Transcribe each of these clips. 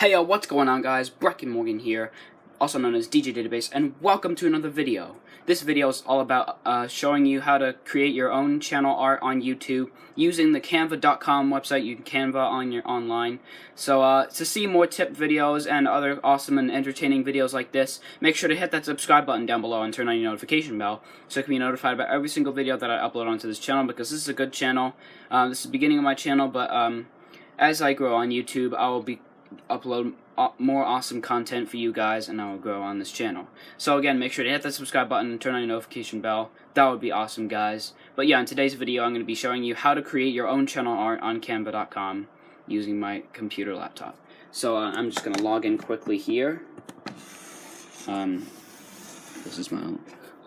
Hey yo, what's going on guys? Brecken Morgan here, also known as DJ Database, and welcome to another video. This video is all about showing you how to create your own channel art on YouTube using the Canva.com website. You can Canva on your online. So to see more tip videos and other awesome and entertaining videos like this, make sure to hit that subscribe button down below and turn on your notification bell so you can be notified about every single video that I upload onto this channel, because this is a good channel. This is the beginning of my channel, but as I grow on YouTube, I will be upload more awesome content for you guys, and I will grow on this channel. So again, make sure to hit that subscribe button and turn on your notification bell. That would be awesome, guys. But yeah, in today's video I'm going to be showing you how to create your own channel art on Canva.com using my computer laptop. So I'm just going to log in quickly here. This is my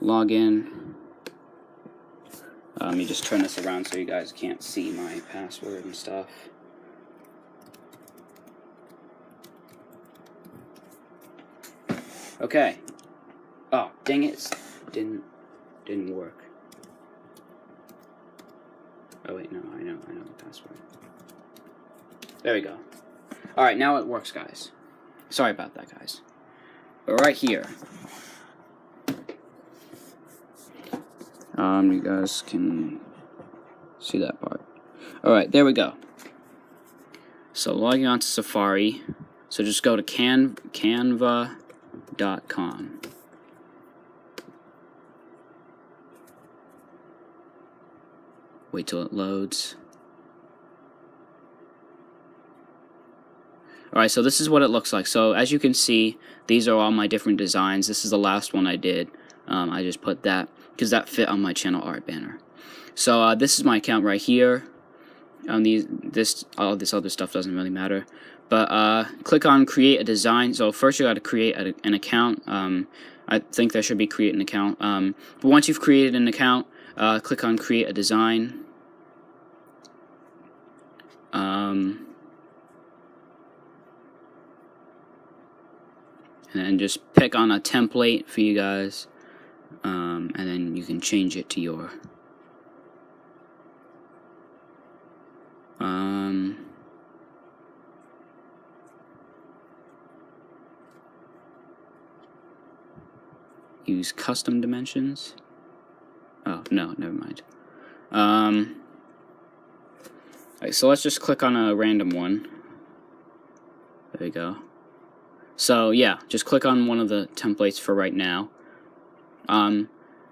login. Let me just turn this around so you guys can't see my password and stuff. Okay. Oh, dang it. Didn't work. Oh wait, no, I know the password. There we go. Alright, now it works, guys. Sorry about that, guys. But right here. You guys can see that part. Alright, there we go. So logging on to Safari. So just go to Canva.com. Wait till it loads. Alright, so this is what it looks like. So as you can see, these are all my different designs. This is the last one I did. I just put that because that fit on my channel art banner. So this is my account right here. All this other stuff doesn't really matter. But click on create a design. So first you got to create an account. I think there should be create an account. But once you've created an account, click on create a design. And then just pick on a template for you guys. And then you can change it to your use custom dimensions. Oh, no, never mind. Alright, so let's just click on a random one. There we go. So yeah, just click on one of the templates for right now. And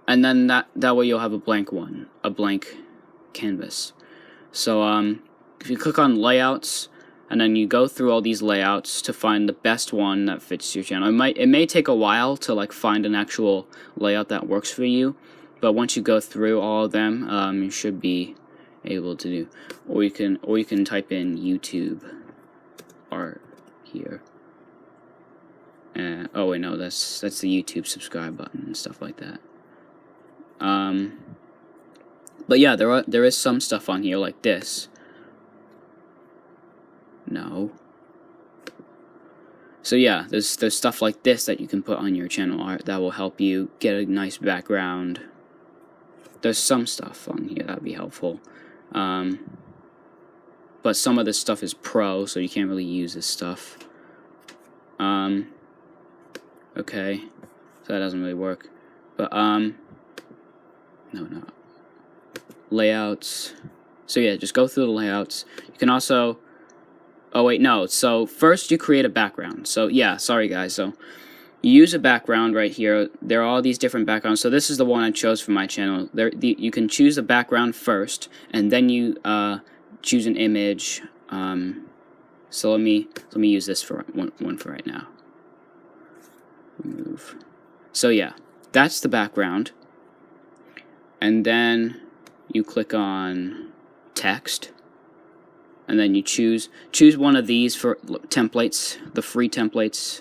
then that way you'll have a blank canvas. So if you click on layouts, and then you go through all these layouts to find the best one that fits your channel. It may take a while to like find an actual layout that works for you, but once you go through all of them, you should be able to do. Or you can type in YouTube art here. Oh wait, no, that's the YouTube subscribe button and stuff like that. But yeah, there is some stuff on here like this. No. So yeah, there's stuff like this that you can put on your channel art that will help you get a nice background. There's some stuff on here that would be helpful. But some of this stuff is pro, so you can't really use this stuff. Okay. So that doesn't really work. But no. Layouts. So yeah, just go through the layouts. You can also oh wait, no. So first you create a background. So yeah, sorry guys. So you use a background right here. There are all these different backgrounds. So this is the one I chose for my channel. You can choose a background first, and then you choose an image. So let me use this for one for right now. Remove. So yeah, that's the background. And then you click on text. And then you choose one of these for templates, the free templates.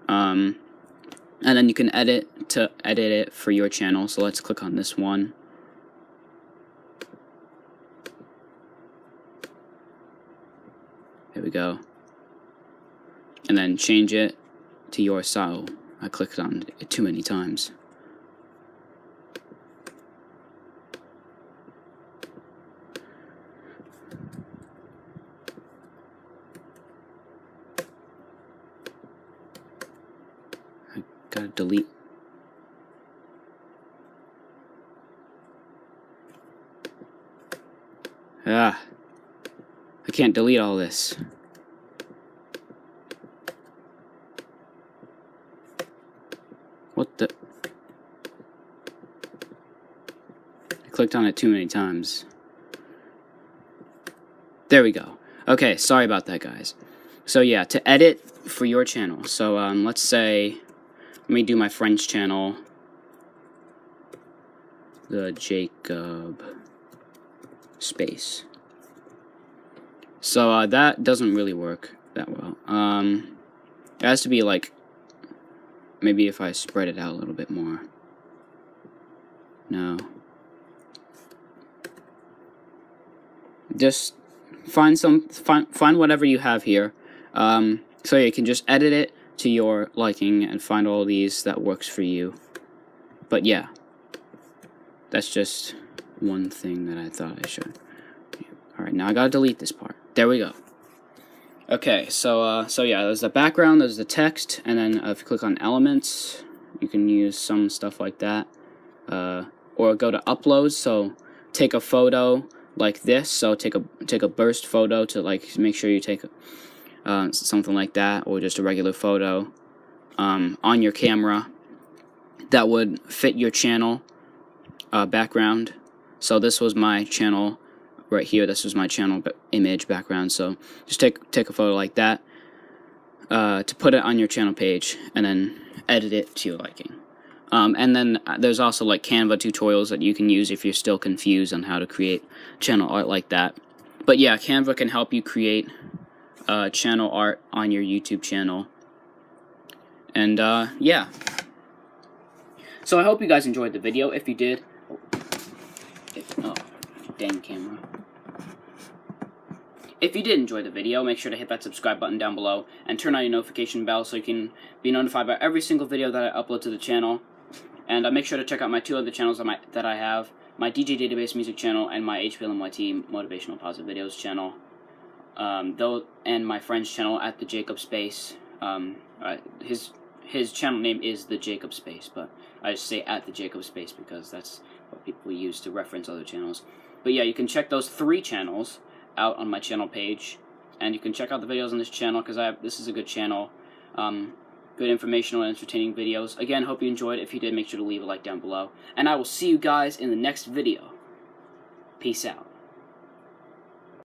And then you can edit it for your channel. So let's click on this one. There we go. And then change it to your style. I clicked on it too many times. Gotta delete. I can't delete all this. What the? I clicked on it too many times. There we go. Okay, sorry about that, guys. So yeah, to edit for your channel. So let's say, let me do my friend's channel, the Jacob Space. So that doesn't really work that well. It has to be like, maybe if I spread it out a little bit more. No. Just find whatever you have here. So you can just edit it to your liking and find all these that works for you. But yeah, that's just one thing that I thought I should. Alright, now I gotta delete this part. There we go. Okay, so yeah, there's the background, there's the text, and then if you click on elements, you can use some stuff like that. Or go to upload, so take a photo like this, so take a burst photo to like make sure you take something like that, or just a regular photo on your camera that would fit your channel background. So this was my channel right here. This was my channel image background. So just take a photo like that to put it on your channel page, and then edit it to your liking. And then there's also like Canva tutorials that you can use if you're still confused on how to create channel art like that. But yeah, Canva can help you create channel art on your YouTube channel. And yeah. So I hope you guys enjoyed the video. If you did, oh, dang camera. If you did enjoy the video, make sure to hit that subscribe button down below and turn on your notification bell so you can be notified by every single video that I upload to the channel. And make sure to check out my two other channels that I have, my DJ Database music channel and my HPLMYT Motivational Positive Videos channel. And my friend's channel at the Jacob Space. His channel name is the Jacob Space, but I just say at the Jacob Space because that's what people use to reference other channels. But yeah, you can check those 3 channels out on my channel page, and you can check out the videos on this channel because this is a good channel. Good informational and entertaining videos. Again, hope you enjoyed. If you did, make sure to leave a like down below, and I will see you guys in the next video. Peace out.